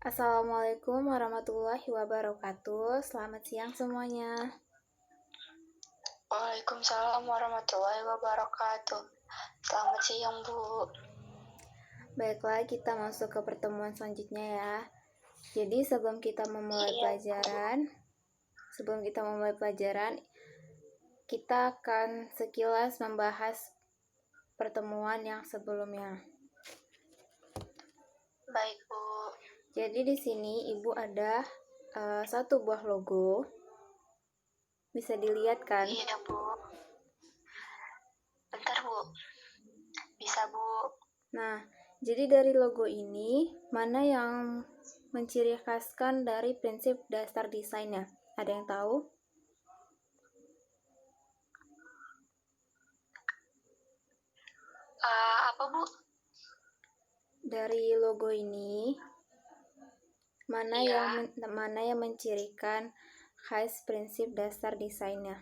Assalamualaikum warahmatullahi wabarakatuh. Selamat siang semuanya. Waalaikumsalam warahmatullahi wabarakatuh. Selamat siang, Bu. Baiklah, kita masuk ke pertemuan selanjutnya ya. Jadi sebelum kita memulai pelajaran, kita akan sekilas membahas pertemuan yang sebelumnya. Baik, Bu. Jadi di sini Ibu ada satu buah logo. Bisa dilihat kan? Iya, Bu. Bentar, Bu. Bisa, Bu. Nah, jadi dari logo ini, mana yang menciri khaskan dari prinsip dasar desainnya? Ada yang tahu? Apa, Bu? Dari logo ini, mana yang mencirikan khas prinsip dasar desainnya?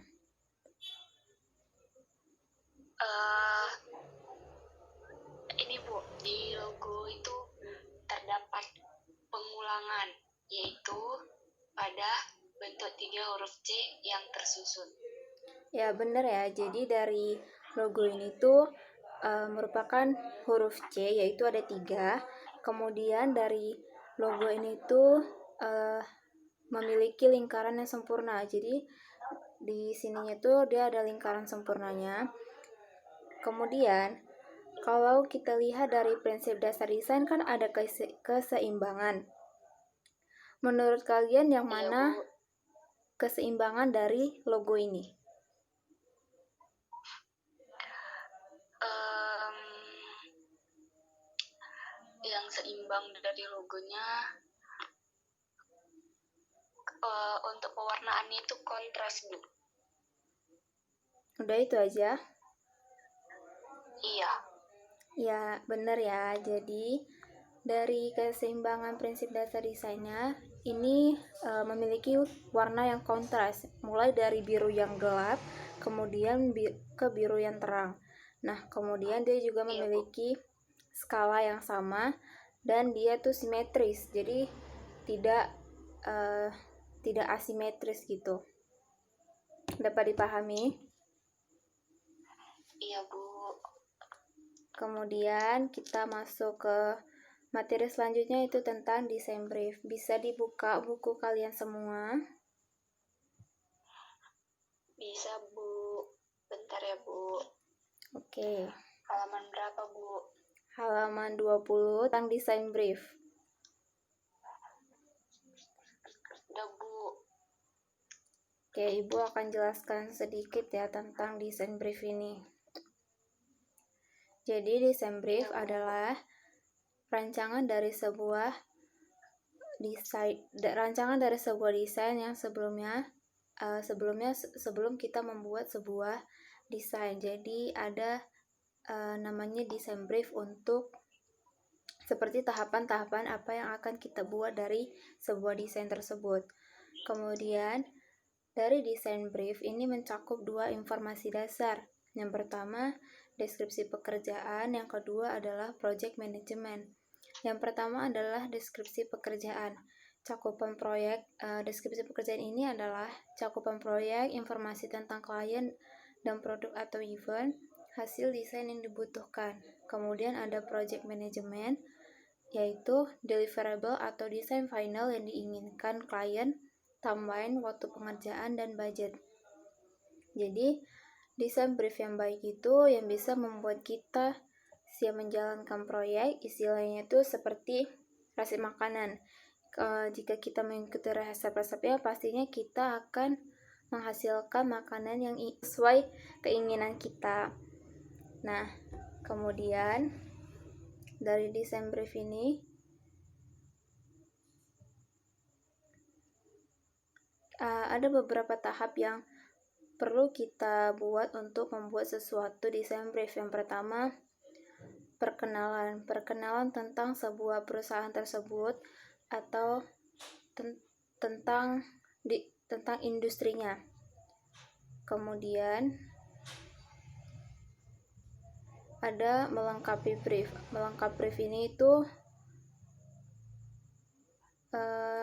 Ini, Bu. Di logo itu terdapat pengulangan, yaitu pada bentuk 3 huruf C yang tersusun. Ya, benar ya. Jadi dari logo ini tuh merupakan huruf C, yaitu ada 3. Kemudian dari logo ini tuh memiliki lingkaran yang sempurna. Jadi di sininya tuh dia ada lingkaran sempurnanya. Kemudian kalau kita lihat dari prinsip dasar desain kan ada keseimbangan. Menurut kalian yang mana keseimbangan dari logo ini? Yang seimbang dari logonya, untuk pewarnaannya itu kontras, Bu. Udah itu aja? Iya. Ya, benar ya. Jadi dari keseimbangan prinsip dasar desainnya ini memiliki warna yang kontras, mulai dari biru yang gelap, kemudian ke biru yang terang. Nah, kemudian dia juga memiliki skala yang sama dan dia tuh simetris, jadi tidak asimetris gitu. Dapat dipahami? Iya, Bu. Kemudian kita masuk ke materi selanjutnya, itu tentang desain brief. Bisa dibuka buku kalian semua? Bisa, Bu. Bentar ya, Bu. Oke. Halaman berapa, Bu? Halaman 20 tentang desain brief. Udah, Bu. Oke, Ibu akan jelaskan sedikit ya tentang desain brief ini. Jadi desain brief adalah rancangan dari sebuah desain yang sebelum kita membuat sebuah desain. Jadi ada namanya desain brief untuk seperti tahapan-tahapan apa yang akan kita buat dari sebuah desain tersebut. Kemudian dari desain brief ini mencakup 2 informasi dasar. Yang pertama, deskripsi pekerjaan, yang kedua adalah project management. Yang pertama adalah deskripsi pekerjaan. Cakupan proyek, deskripsi pekerjaan ini adalah cakupan proyek, informasi tentang klien dan produk atau event, hasil desain yang dibutuhkan. Kemudian ada project management, yaitu deliverable atau desain final yang diinginkan klien, timeline, waktu pengerjaan, dan budget. Jadi, desain brief yang baik itu yang bisa membuat kita siap menjalankan proyek. Istilahnya itu seperti resep makanan. Jika kita mengikuti resep-resepnya, pastinya kita akan menghasilkan makanan yang sesuai keinginan kita. Nah, kemudian dari desain brief ini ada beberapa tahap yang perlu kita buat untuk membuat sesuatu desain brief. Yang pertama, perkenalan tentang sebuah perusahaan tersebut atau tentang industrinya. Kemudian ada melengkapi brief. Melengkapi brief ini itu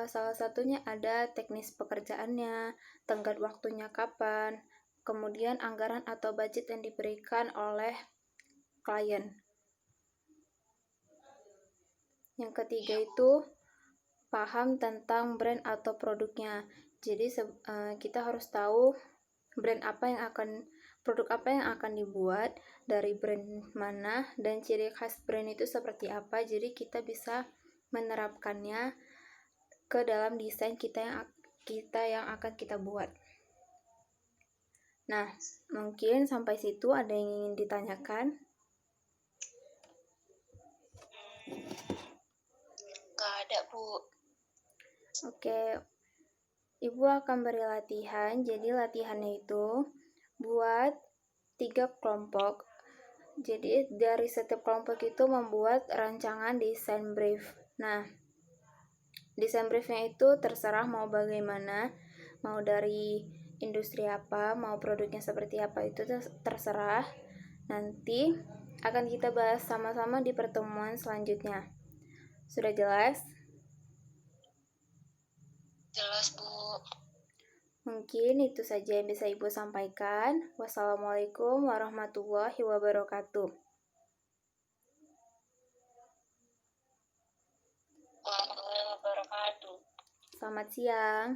salah satunya ada teknis pekerjaannya, tenggat waktunya kapan, kemudian anggaran atau budget yang diberikan oleh klien. Yang ketiga itu paham tentang brand atau produknya. Jadi kita harus tahu produk apa yang akan dibuat, dari brand mana, dan ciri khas brand itu seperti apa. Jadi kita bisa menerapkannya ke dalam desain kita yang akan kita buat. Nah, mungkin sampai situ ada yang ingin ditanyakan? Nggak ada, Bu. Oke, Ibu akan beri latihan. Jadi latihannya itu buat 3 kelompok. Jadi dari setiap kelompok itu membuat rancangan desain brief. Nah, desain briefnya itu terserah mau bagaimana, mau dari industri apa, mau produknya seperti apa, itu terserah. Nanti akan kita bahas sama-sama di pertemuan selanjutnya. Sudah jelas? Jelas, Bu. Mungkin itu saja yang bisa Ibu sampaikan. Wassalamualaikum warahmatullahi wabarakatuh. Warahmatullahi wabarakatuh. Selamat siang.